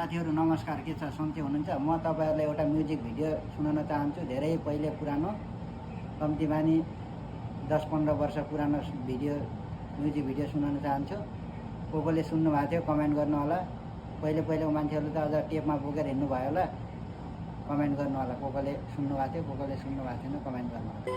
साथीहरु नमस्कार, के छ सन्चै हुनुहुन्छ? म तपाईहरुलाई एउटा म्युजिक भिडियो सुनाउन चाहन्छु। धेरै पहिले पुरानो, कम्तीमा नि 10-15 वर्ष पुरानो म्युजिक भिडियो सुनाउन चाहन्छु। कोले सुन्नु भएको थियो कमेन्ट गर्नु होला। पहिलेको मान्छेहरुले त अझ टेपमा बोकेर हिँड्नु भयो होला। कमेन्ट गर्नु होला। कोले सुन्नु भएको थियो, कोले सुन्नु भएको थिएन, कमेन्ट गर्नु होला।